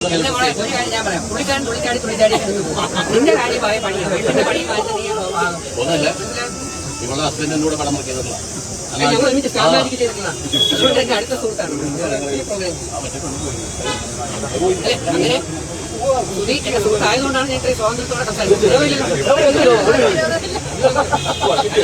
എന്റെ മോളെ ഒരു കാര്യം ഞാൻ പറയാം, പുള്ളിക്കാരൻ തുള്ളിച്ചാടി നിന്റെ കാര്യമായ പണിയാണ് പണി മാറ്റി നീ ഒന്നല്ല ഇവളുടെ ഹസ്ബൻഡിന്റെ കൂടെ പടം മുറിക്കുന്നതല്ല ഞങ്ങൾ ഒരുമിച്ച് സ്റ്റാമ്പാരിക്ക് ചെയ്തിട്ടുള്ള അതുകൊണ്ട് എന്റെ അടുത്ത സുഹൃത്താണ് ഈ പ്രോഗ്രാം. അങ്ങനെ സുധി എന്റെ സുഹൃത്തായതുകൊണ്ടാണ് ഞാൻ ഇത്രയും സ്വാതന്ത്ര്യത്തോടെ സംസാരിച്ചത്.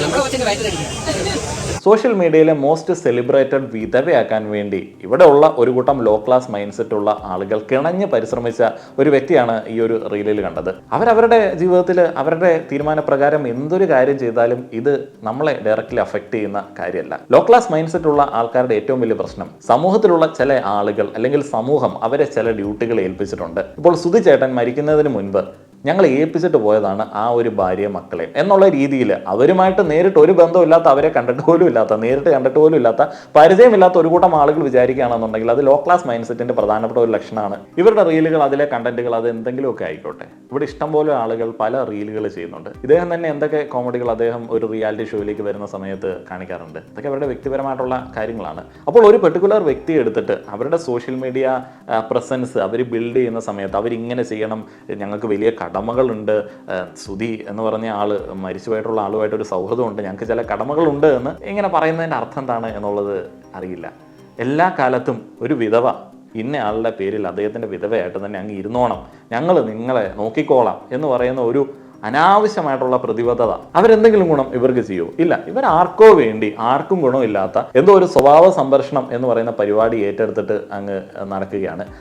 നമ്മുടെ കൊച്ചിന്റെ വയറ്റിലടിക്കുക. സോഷ്യൽ മീഡിയയിലെ മോസ്റ്റ് സെലിബ്രേറ്റഡ് വിധവയാക്കാൻ വേണ്ടി ഇവിടെ ഉള്ള ഒരു കൂട്ടം ലോ ക്ലാസ് മൈൻഡ് സെറ്റ് ഉള്ള ആളുകൾ കിണഞ്ഞ് പരിശ്രമിച്ച ഒരു വ്യക്തിയാണ് ഈ ഒരു റീലിൽ കണ്ടത്. അവരവരുടെ ജീവിതത്തിൽ അവരുടെ തീരുമാനപ്രകാരം എന്തൊരു കാര്യം ചെയ്താലും ഇത് നമ്മളെ ഡയറക്റ്റ്ലി അഫക്റ്റ് ചെയ്യുന്ന കാര്യമല്ല. ലോ ക്ലാസ് മൈൻഡ് സെറ്റ് ഉള്ള ആൾക്കാരുടെ ഏറ്റവും വലിയ പ്രശ്നം സമൂഹത്തിലുള്ള ചില ആളുകൾ അല്ലെങ്കിൽ സമൂഹം അവരെ ചില ഡ്യൂട്ടികൾ ഏൽപ്പിച്ചിട്ടുണ്ട്. ഇപ്പോൾ സുധി ചേട്ടൻ മരിക്കുന്നതിന് മുൻപ് ഞങ്ങൾ ഏൽപ്പിച്ചിട്ട് പോയതാണ് ആ ഒരു ഭാര്യ മക്കളെ എന്നുള്ള രീതിയിൽ അവരുമായിട്ട് നേരിട്ട് ഒരു ബന്ധമില്ലാത്ത, അവരെ കണ്ടിട്ട് പോലും ഇല്ലാത്ത, നേരിട്ട് കണ്ടിട്ട് പോലും ഇല്ലാത്ത, പരിചയമില്ലാത്ത ഒരു കൂട്ടം ആളുകൾ വിചാരിക്കുകയാണെന്നുണ്ടെങ്കിൽ അത് ലോ ക്ലാസ് മൈൻഡ് സെറ്റിന്റെ പ്രധാനപ്പെട്ട ഒരു ലക്ഷണമാണ്. ഇവരുടെ റീലുകൾ, അതിലെ കണ്ടന്റുകൾ അത് എന്തെങ്കിലുമൊക്കെ ആയിക്കോട്ടെ. ഇവിടെ ഇഷ്ടംപോലെ ആളുകൾ പല റീലുകൾ ചെയ്യുന്നുണ്ട്. ഇദ്ദേഹം തന്നെ എന്തൊക്കെ കോമഡികൾ അദ്ദേഹം ഒരു റിയാലിറ്റി ഷോയിലേക്ക് വരുന്ന സമയത്ത് കാണിക്കാറുണ്ട്. ഇതൊക്കെ അവരുടെ വ്യക്തിപരമായിട്ടുള്ള കാര്യങ്ങളാണ്. അപ്പോൾ ഒരു പെർട്ടിക്കുലർ വ്യക്തി എടുത്തിട്ട് അവരുടെ സോഷ്യൽ മീഡിയ പ്രസൻസ് അവർ ബിൽഡ് ചെയ്യുന്ന സമയത്ത് അവരിങ്ങനെ ചെയ്യണം, ഞങ്ങൾക്ക് വലിയ കടമകളുണ്ട്, സുധി എന്ന് പറഞ്ഞ ആള് മരിച്ചുപോയിട്ടുള്ള ആളുമായിട്ട് ഒരു സൗഹൃദമുണ്ട്, ഞങ്ങൾക്ക് ചില കടമകളുണ്ട് എന്ന് ഇങ്ങനെ പറയുന്നതിൻ്റെ അർത്ഥം എന്താണ് എന്നുള്ളത് അറിയില്ല. എല്ലാ കാലത്തും ഒരു വിധവ ഇന്ന ആളുടെ പേരിൽ അദ്ദേഹത്തിൻ്റെ വിധവയായിട്ട് തന്നെ അങ്ങ് ഇരുന്നോണം, ഞങ്ങൾ നിങ്ങളെ നോക്കിക്കോളാം എന്ന് പറയുന്ന ഒരു അനാവശ്യമായിട്ടുള്ള പ്രതിബദ്ധത അവരെന്തെങ്കിലും ഗുണം ഇവർക്ക് ചെയ്യൂ? ഇല്ല. ഇവർ ആർക്കോ വേണ്ടി ആർക്കും ഗുണമില്ലാത്ത എന്തോ ഒരു സ്വഭാവ സംരക്ഷണം എന്ന് പറയുന്ന പരിപാടി ഏറ്റെടുത്തിട്ട് അങ്ങ് നടക്കുകയാണ്.